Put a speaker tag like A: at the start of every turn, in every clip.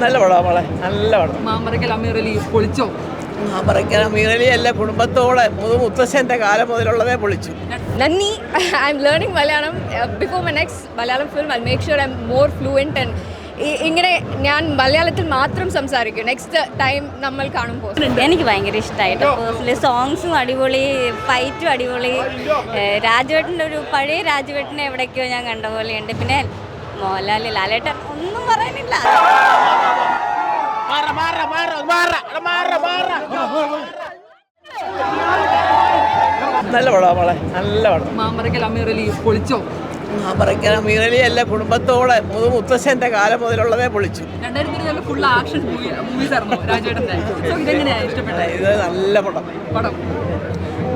A: നല്ല പടമാണ് മോളെ, നല്ല പടം.
B: മാമറയ്ക്കൽ അമീറലി പൊളിച്ചോ?
A: മാമറയ്ക്കൽ അമീറലി അല്ല, കുടുംബത്തോടെ മുത്തശ്ശൻ്റെ കാലം മുതലുള്ളതേ പൊളിച്ചു.
C: Nanni, I'm learning Malayalam. Before my next Malayalam film, I'll make sure I'm more fluent and ഇങ്ങനെ ഞാൻ മലയാളത്തിൽ മാത്രം സംസാരിക്കും നെക്സ്റ്റ് ടൈം നമ്മൾ കാണുമ്പോൾ.
D: എനിക്ക് ഭയങ്കര ഇഷ്ടമായിട്ട് പേഴ്സണലി സോങ്സും അടിപൊളി, ഫൈറ്റും അടിപൊളി. രാജുവേട്ടൻ്റെ ഒരു പഴയ രാജുവേട്ടനെ എവിടേക്കോ ഞാൻ കണ്ട പോലെയുണ്ട്. പിന്നെ മോഹൻലാൽ, ലാലേട്ടൻ ഒന്നും പറയാനില്ല.
A: നല്ല പടമാണ് മോളെ, നല്ല പടം.
B: മാമറയ്ക്കൽ അമീറലി പൊളിച്ചോ?
A: മാമറയ്ക്കൽ അമീറലി അല്ല, കുടുംബത്തോടെ മുത്തശ്ശൻ്റെ കാലം മുതലുള്ളതേ പൊളിച്ചു.
B: 2020 ഫുൾ ആക്ഷൻ മൂവീസ് ആയിരുന്നു രാജേട്ടൻ്റെ. സോ ഇതെങ്ങനെയാ ഇഷ്ടപ്പെട്ടത്?
A: ഇത് നല്ല പടം,
B: പടം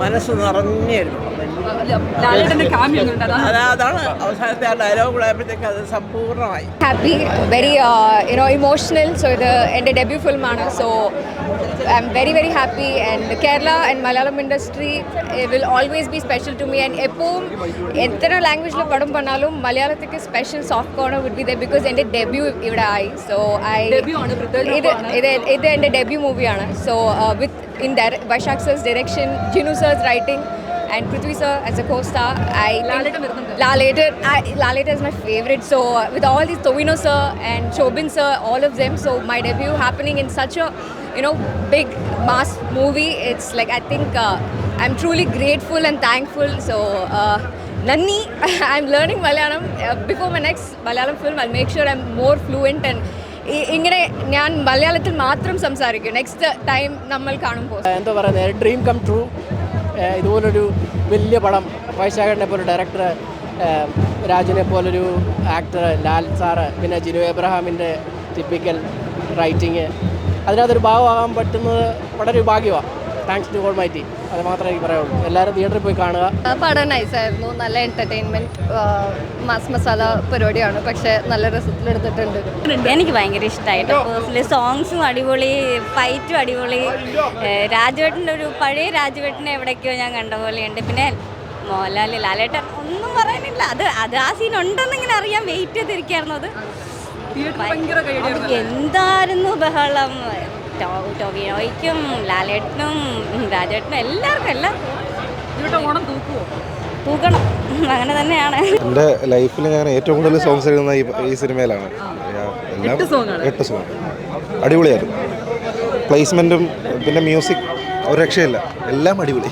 A: മനസ്സ് നിറഞ്ഞായിരുന്നു.
B: ലാലേട്ടൻ്റെ കാമ്യം ഉണ്ട്.
A: അതാണ് അവസാനത്തെ ആ ഡയലോഗ് കൂടായപ്പോഴത്തേക്ക് അത് സമ്പൂർണ്ണമായി.
C: Happy, very emotional. സോ ഇത് എൻ്റെ ഡെബ്യൂ ഫിലിമാണ്. So I am very very happy. And Kerala and Malayalam industry will always be special to me. And എപ്പോഴും എത്ര ലാംഗ്വേജിൽ പടം பண்ணாலும் മലയാളത്തേക്ക് special soft corner would be there because എൻ്റെ ഡെബ്യൂ ഇവിടെ ആയി. സോ ഇത് എൻ്റെ ഡെബ്യൂ മൂവിയാണ്. So with in Vaishakh sir's direction, Jinu sir's writing and Prithvi sir as a co-star. Laleta is my favorite. So with all these Tovino sir and Shobin sir, all of them, so my debut happening in such a big mass movie, it's like I think I'm truly grateful and thankful. So Nanni, I'm learning Malayalam. Before my next Malayalam film, I'll make sure I'm more fluent and ഇങ്ങനെ ഞാൻ മലയാളത്തിൽ മാത്രം സംസാരിക്കും next time നമ്മൾ കാണുമ്പോൾ.
E: എന്താ പറയുന്നത്, dream come true. ഇതുപോലൊരു വലിയ പടം, വൈശാഖനെ പോലെ ഡയറക്ടർ, രാജുവിനെ പോലൊരു ആക്ടർ, ലാൽ സാറ്, പിന്നെ ജിനു എബ്രഹാമിൻ്റെ ടിപ്പിക്കൽ റൈറ്റിങ്, അതിനകത്തൊരു ഭാഗമാകാൻ പറ്റുന്നത് വളരെ ഭാഗ്യമാണ്. Thanks to almighty. അത് മാത്രമേ എനിക്ക് പറയാനുള്ളൂ. എല്ലാവരും തിയേറ്ററിൽ പോയി കാണുക.
C: പടം നൈസായിരുന്നു, നല്ല എൻ്റർടൈൻമെൻറ്റ് മാസ് മസാല പരിപാടിയാണ്, പക്ഷേ നല്ല രസത്തിലെടുത്തിട്ടുണ്ട്.
D: എനിക്ക് ഭയങ്കര ഇഷ്ടമായിട്ട് പേഴ്സണലി സോങ്സും അടിപൊളി, ഫൈറ്റും അടിപൊളി. രാജുവേട്ടൻ്റെ ഒരു പഴയ രാജുവേട്ടനെ എവിടേക്കോ ഞാൻ കണ്ട പോലെയുണ്ട്. പിന്നെ മോഹൻലാൽ, ലാലേട്ടൻ ഒന്നും പറയാനില്ല. അത് ആ സീൻ ഉണ്ടെന്നിങ്ങനെ അറിയാൻ വെയിറ്റ് ചെയ്തിരിക്കുകയായിരുന്നു. അത് എന്തായിരുന്നു ബഹളം. ടോവിനോയ്ക്കും ലാലേട്ടനും രാജേട്ടനും എല്ലാവർക്കും തൂക്കണം. അങ്ങനെ തന്നെയാണ്.
F: എൻ്റെ ലൈഫിൽ ഞാൻ ഏറ്റവും കൂടുതൽ സോങ്സ് എഴുതുന്ന ഈ സിനിമയിലാണ്. എല്ലാം 8 സോങ് അടിപൊളിയായിരുന്നു. പ്ലേസ്മെൻറ്റും പിന്നെ മ്യൂസിക് ഒരു രക്ഷയില്ല, എല്ലാം അടിപൊളി.